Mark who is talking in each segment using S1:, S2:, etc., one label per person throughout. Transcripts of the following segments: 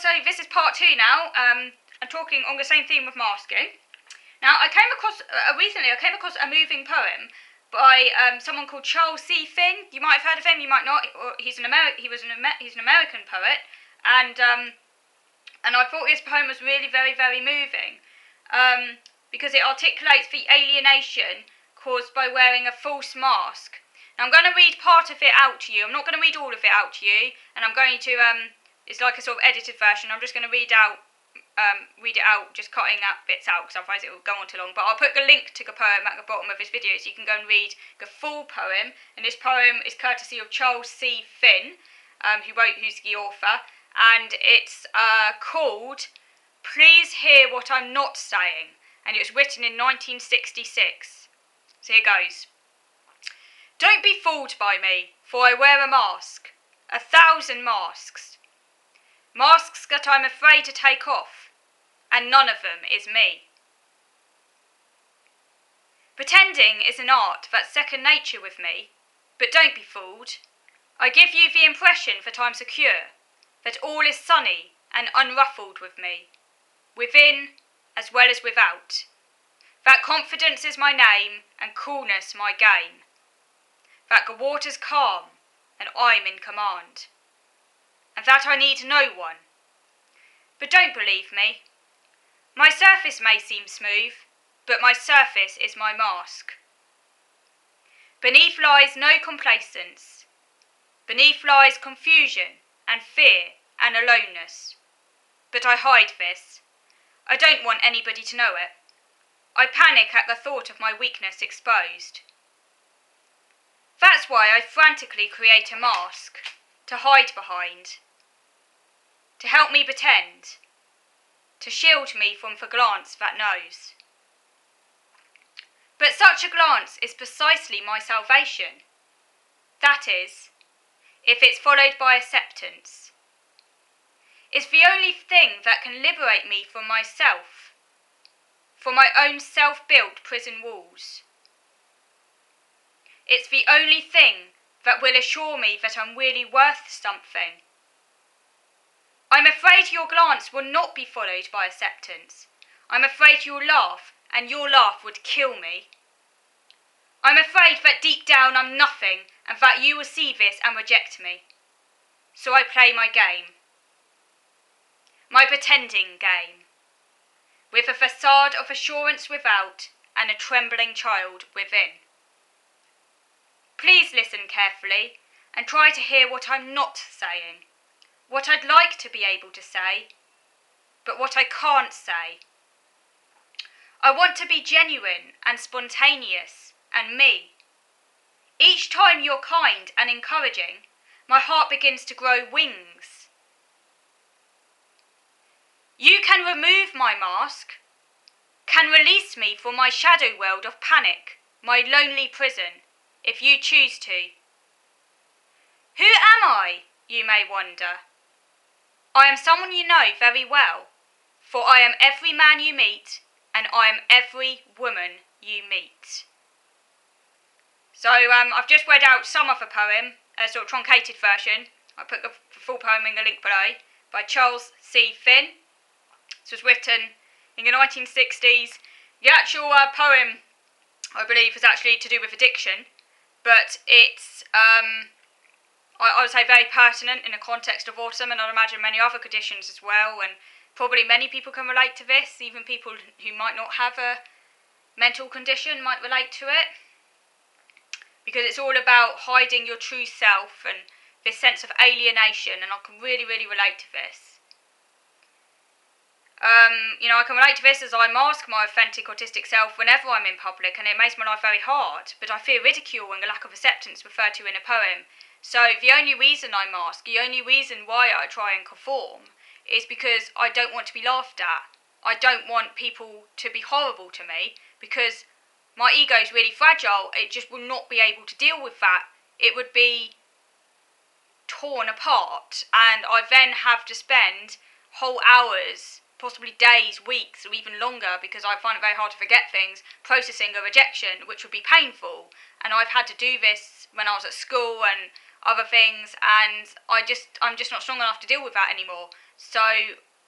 S1: so this is part 2 now. I'm talking on the same theme of masking. Now, I came across a moving poem by someone called Charles C. Finn. You might have heard of him, you might not. He's an American poet, and I thought his poem was really very, very moving because it articulates the alienation caused by wearing a false mask. Now, I'm going to read part of it out to you. I'm not going to read all of it out to you, and I'm going to it's like a sort of edited version. I'm just going to read it out, just cutting that bits out, because otherwise it will go on too long. But I'll put the link to the poem at the bottom of this video, so you can go and read the full poem. And this poem is courtesy of Charles C. Finn, who's the author, and it's called "Please Hear What I'm Not Saying," and it was written in 1966. So here goes. Don't be fooled by me, for I wear a mask, 1,000 masks. Masks that I'm afraid to take off, and none of them is me. Pretending is an art that's second nature with me, but don't be fooled. I give you the impression that I'm secure, that all is sunny and unruffled with me, within as well as without. That confidence is my name and coolness my game. That the water's calm and I'm in command. And that I need no one. But don't believe me. My surface may seem smooth, but my surface is my mask. Beneath lies no complacence. Beneath lies confusion and fear and aloneness. But I hide this. I don't want anybody to know it. I panic at the thought of my weakness exposed. That's why I frantically create a mask to hide behind, to help me pretend, to shield me from the glance that knows. But such a glance is precisely my salvation. That is, if it's followed by acceptance. It's the only thing that can liberate me from myself, from my own self-built prison walls. It's the only thing that will assure me that I'm really worth something. I'm afraid your glance will not be followed by acceptance. I'm afraid you'll laugh, and your laugh would kill me. I'm afraid that deep down I'm nothing, and that you will see this and reject me. So I play my game. My pretending game. With a facade of assurance without, and a trembling child within. Please listen carefully, and try to hear what I'm not saying. What I'd like to be able to say, but what I can't say. I want to be genuine and spontaneous and me. Each time you're kind and encouraging, my heart begins to grow wings. You can remove my mask, can release me from my shadow world of panic, my lonely prison, if you choose to. Who am I, you may wonder? I am someone you know very well, for I am every man you meet, and I am every woman you meet. So I've just read out some of the poem, a sort of truncated version. I put the full poem in the link below, by Charles C. Finn. This was written in the 1960s. The actual poem, I believe, was actually to do with addiction, but it's I would say very pertinent in the context of autism, and I'd imagine many other conditions as well, and probably many people can relate to this. Even people who might not have a mental condition might relate to it, because it's all about hiding your true self and this sense of alienation, and I can really, really relate to this. I can relate to this as I mask my authentic autistic self whenever I'm in public, and it makes my life very hard, but I fear ridicule and the lack of acceptance referred to in a poem. So the only reason I mask, the only reason why I try and conform, is because I don't want to be laughed at. I don't want people to be horrible to me, because my ego is really fragile. It just will not be able to deal with that. It would be torn apart, and I then have to spend whole hours, possibly days, weeks, or even longer, because I find it very hard to forget things, processing a rejection, which would be painful. And I've had to do this when I was at school and other things, and I'm just not strong enough to deal with that anymore. So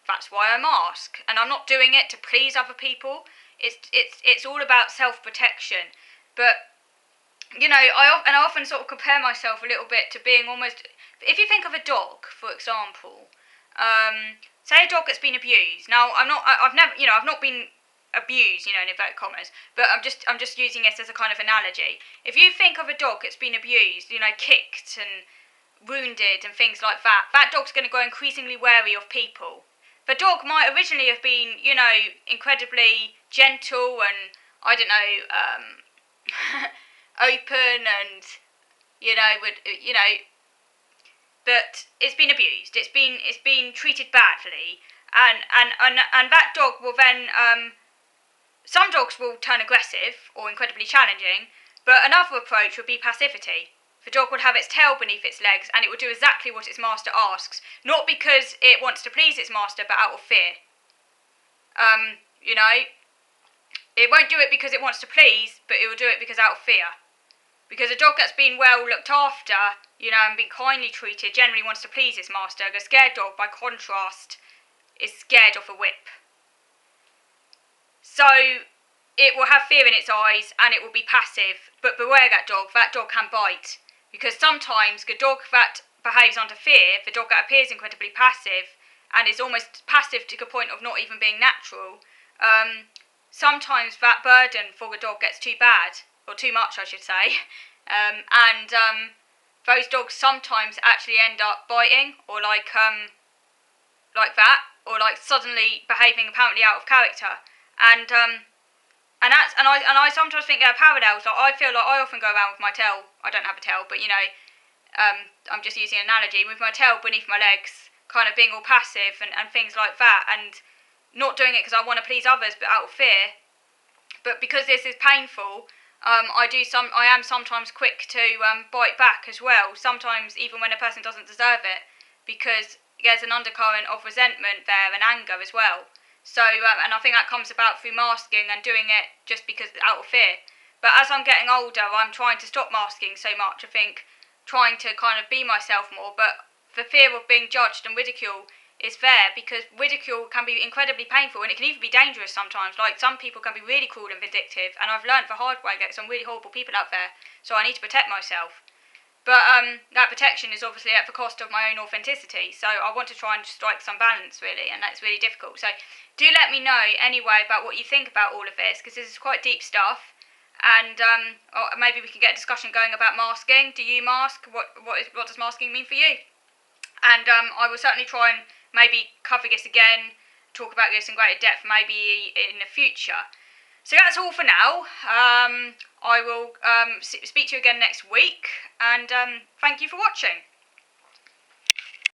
S1: that's why I mask, and I'm not doing it to please other people. It's all about self-protection. But I often sort of compare myself a little bit to being almost. If you think of a dog, for example, say a dog that's been abused. Now, I've never, I've not been abused, in inverted commas, but I'm just using it as a kind of analogy. If you think of a dog that's been abused, kicked and wounded and things like that, that dog's going to grow increasingly wary of people. The dog might originally have been, incredibly gentle and I don't know, open and would but it's been abused. It's been treated badly, and that dog will then. Some dogs will turn aggressive or incredibly challenging, but another approach would be passivity. The dog would have its tail beneath its legs, and it would do exactly what its master asks, not because it wants to please its master, but out of fear. It won't do it because it wants to please, but it will do it because out of fear. Because a dog that's been well looked after, and been kindly treated, generally wants to please its master. A scared dog, by contrast, is scared of a whip. So, it will have fear in its eyes, and it will be passive. But beware that dog can bite. Because sometimes a dog that behaves under fear, the dog that appears incredibly passive, and is almost passive to the point of not even being natural, sometimes that burden for the dog gets too bad, or too much I should say, and those dogs sometimes actually end up biting, or like that, or like suddenly behaving apparently out of character, and I sometimes think there are parallels. Like I feel like I often go around with my tail. I don't have a tail, but I'm just using an analogy with my tail beneath my legs, kind of being all passive and things like that, and not doing it because I want to please others, but out of fear. But because this is painful, I am sometimes quick to bite back as well. Sometimes even when a person doesn't deserve it, because there's an undercurrent of resentment there and anger as well. So and I think that comes about through masking and doing it just because out of fear. But as I'm getting older, I'm trying to stop masking so much. I think trying to kind of be myself more, but the fear of being judged and ridiculed is there because ridicule can be incredibly painful and it can even be dangerous sometimes. Like some people can be really cruel and vindictive, and I've learned the hard way that some really horrible people out there, so I need to protect myself. But that protection is obviously at the cost of my own authenticity, so I want to try and strike some balance really, and that's really difficult. So do let me know anyway about what you think about all of this, because this is quite deep stuff. And or maybe we can get a discussion going about masking. Do you mask? What does masking mean for you? And I will certainly try and maybe cover this again, talk about this in greater depth maybe in the future. So that's all for now. I will speak to you again next week, and thank you for watching.